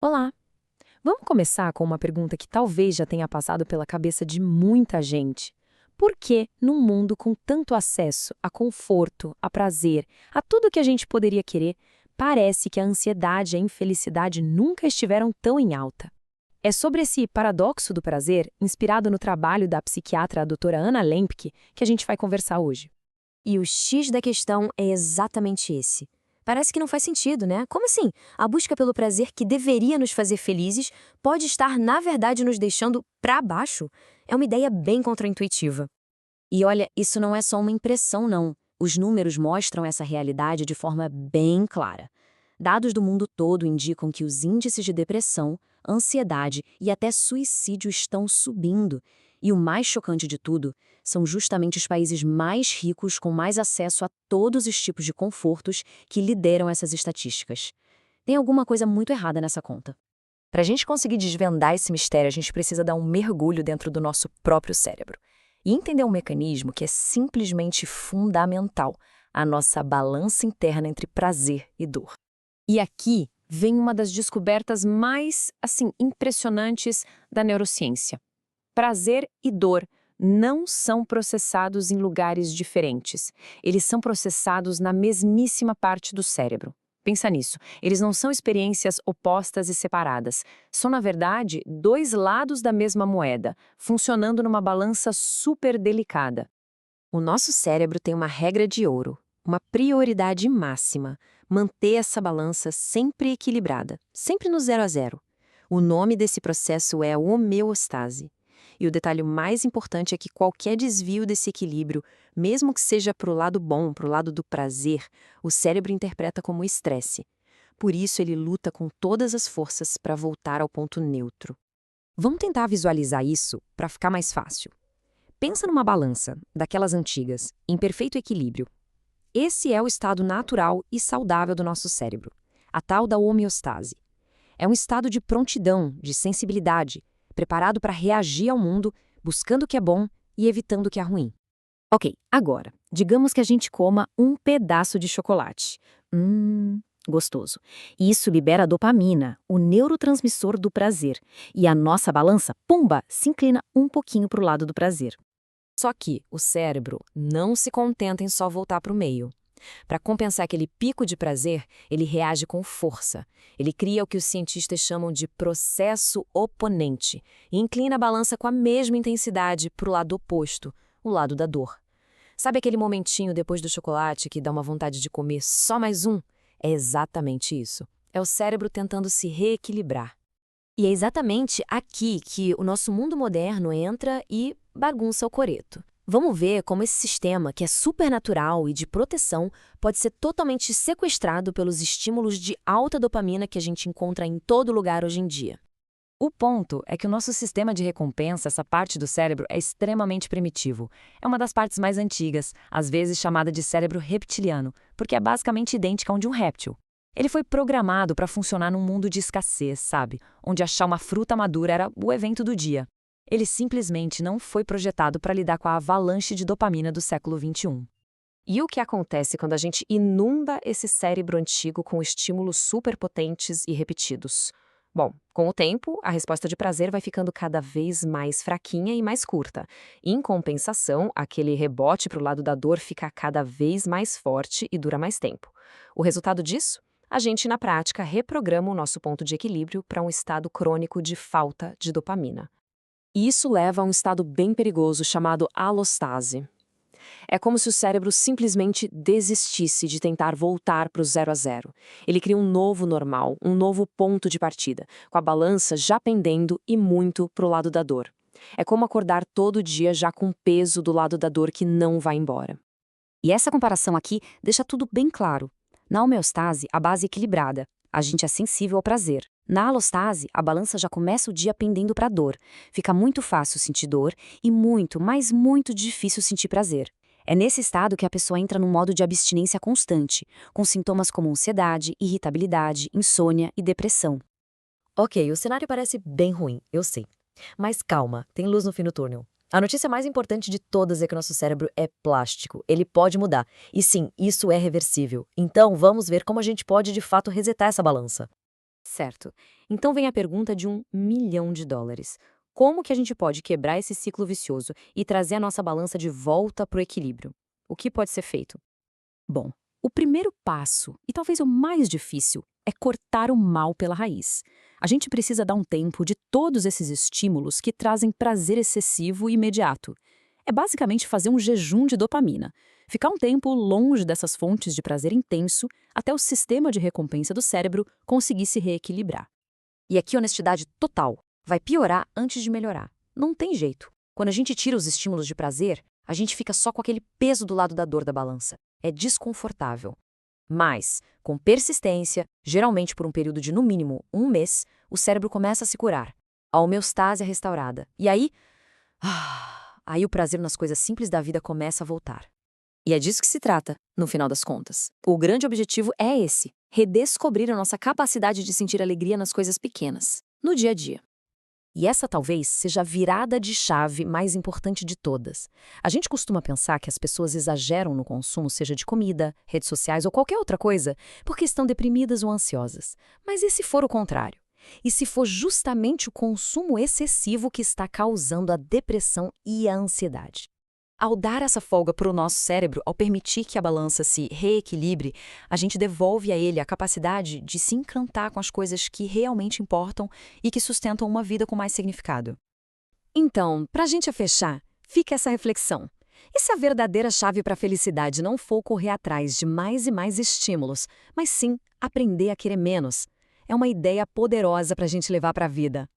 Olá! Vamos começar com uma pergunta que talvez já tenha passado pela cabeça de muita gente. Por que, num mundo com tanto acesso a conforto, a prazer, a tudo que a gente poderia querer, parece que a ansiedade e a infelicidade nunca estiveram tão em alta? É sobre esse paradoxo do prazer, inspirado no trabalho da psiquiatra a doutora Anna Lempke, que a gente vai conversar hoje. E o X da questão é exatamente esse. Parece que não faz sentido, né? Como assim? A busca pelo prazer que deveria nos fazer felizes pode estar, na verdade, nos deixando para baixo? É uma ideia bem contraintuitiva. E olha, isso não é só uma impressão, não. Os números mostram essa realidade de forma bem clara. Dados do mundo todo indicam que os índices de depressão, ansiedade e até suicídio estão subindo. E o mais chocante de tudo são justamente os países mais ricos com mais acesso a todos os tipos de confortos que lideram essas estatísticas. Tem alguma coisa muito errada nessa conta. Para a gente conseguir desvendar esse mistério, a gente precisa dar um mergulho dentro do nosso próprio cérebro e entender um mecanismo que é simplesmente fundamental, a nossa balança interna entre prazer e dor. E aqui vem uma das descobertas mais, impressionantes da neurociência. Prazer e dor não são processados em lugares diferentes. Eles são processados na mesmíssima parte do cérebro. Pensa nisso. Eles não são experiências opostas e separadas. São, na verdade, dois lados da mesma moeda, funcionando numa balança super delicada. O nosso cérebro tem uma regra de ouro, uma prioridade máxima: manter essa balança sempre equilibrada, sempre no 0 a 0. O nome desse processo é homeostase. E o detalhe mais importante é que qualquer desvio desse equilíbrio, mesmo que seja para o lado bom, para o lado do prazer, o cérebro interpreta como estresse. Por isso ele luta com todas as forças para voltar ao ponto neutro. Vamos tentar visualizar isso para ficar mais fácil. Pensa numa balança, daquelas antigas, em perfeito equilíbrio. Esse é o estado natural e saudável do nosso cérebro, a tal da homeostase. É um estado de prontidão, de sensibilidade, preparado para reagir ao mundo, buscando o que é bom e evitando o que é ruim. Ok, agora, digamos que a gente coma um pedaço de chocolate. Gostoso. Isso libera a dopamina, o neurotransmissor do prazer, e a nossa balança, pumba, se inclina um pouquinho para o lado do prazer. Só que o cérebro não se contenta em só voltar para o meio. Para compensar aquele pico de prazer, ele reage com força. Ele cria o que os cientistas chamam de processo oponente e inclina a balança com a mesma intensidade para o lado oposto, o lado da dor. Sabe aquele momentinho depois do chocolate que dá uma vontade de comer só mais um? É exatamente isso. É o cérebro tentando se reequilibrar. E é exatamente aqui que o nosso mundo moderno entra e bagunça o coreto. Vamos ver como esse sistema, que é supernatural e de proteção, pode ser totalmente sequestrado pelos estímulos de alta dopamina que a gente encontra em todo lugar hoje em dia. O ponto é que o nosso sistema de recompensa, essa parte do cérebro, é extremamente primitivo. É uma das partes mais antigas, às vezes chamada de cérebro reptiliano, porque é basicamente idêntica ao de um réptil. Ele foi programado para funcionar num mundo de escassez, sabe? Onde achar uma fruta madura era o evento do dia. Ele simplesmente não foi projetado para lidar com a avalanche de dopamina do século XXI. E o que acontece quando a gente inunda esse cérebro antigo com estímulos superpotentes e repetidos? Bom, com o tempo, a resposta de prazer vai ficando cada vez mais fraquinha e mais curta. Em compensação, aquele rebote para o lado da dor fica cada vez mais forte e dura mais tempo. O resultado disso? A gente, na prática, reprograma o nosso ponto de equilíbrio para um estado crônico de falta de dopamina. E isso leva a um estado bem perigoso chamado alostase. É como se o cérebro simplesmente desistisse de tentar voltar para o 0 a 0. Ele cria um novo normal, um novo ponto de partida, com a balança já pendendo e muito para o lado da dor. É como acordar todo dia já com peso do lado da dor que não vai embora. E essa comparação aqui deixa tudo bem claro. Na homeostase, a base é equilibrada. A gente é sensível ao prazer. Na alostase, a balança já começa o dia pendendo para a dor. Fica muito fácil sentir dor e muito, mas muito difícil sentir prazer. É nesse estado que a pessoa entra num modo de abstinência constante, com sintomas como ansiedade, irritabilidade, insônia e depressão. Ok, o cenário parece bem ruim, eu sei. Mas calma, tem luz no fim do túnel. A notícia mais importante de todas é que o nosso cérebro é plástico. Ele pode mudar. E sim, isso é reversível. Então, vamos ver como a gente pode de fato resetar essa balança. Certo. Então vem a pergunta de US$ 1 milhão. Como que a gente pode quebrar esse ciclo vicioso e trazer a nossa balança de volta para o equilíbrio? O que pode ser feito? Bom, o primeiro passo, e talvez o mais difícil, é cortar o mal pela raiz. A gente precisa dar um tempo de todos esses estímulos que trazem prazer excessivo e imediato. É basicamente fazer um jejum de dopamina. Ficar um tempo longe dessas fontes de prazer intenso até o sistema de recompensa do cérebro conseguir se reequilibrar. E aqui, honestidade total. Vai piorar antes de melhorar. Não tem jeito. Quando a gente tira os estímulos de prazer, a gente fica só com aquele peso do lado da dor da balança. É desconfortável. Mas, com persistência, geralmente por um período de no mínimo 1 mês, o cérebro começa a se curar. A homeostase é restaurada. E aí o prazer nas coisas simples da vida começa a voltar. E é disso que se trata, no final das contas. O grande objetivo é esse: redescobrir a nossa capacidade de sentir alegria nas coisas pequenas, no dia a dia. E essa talvez seja a virada de chave mais importante de todas. A gente costuma pensar que as pessoas exageram no consumo, seja de comida, redes sociais ou qualquer outra coisa, porque estão deprimidas ou ansiosas. Mas e se for o contrário? E se for justamente o consumo excessivo que está causando a depressão e a ansiedade? Ao dar essa folga para o nosso cérebro, ao permitir que a balança se reequilibre, a gente devolve a ele a capacidade de se encantar com as coisas que realmente importam e que sustentam uma vida com mais significado. Então, para a gente fechar, fica essa reflexão. E se a verdadeira chave para a felicidade não for correr atrás de mais e mais estímulos, mas sim aprender a querer menos? É uma ideia poderosa para a gente levar para a vida.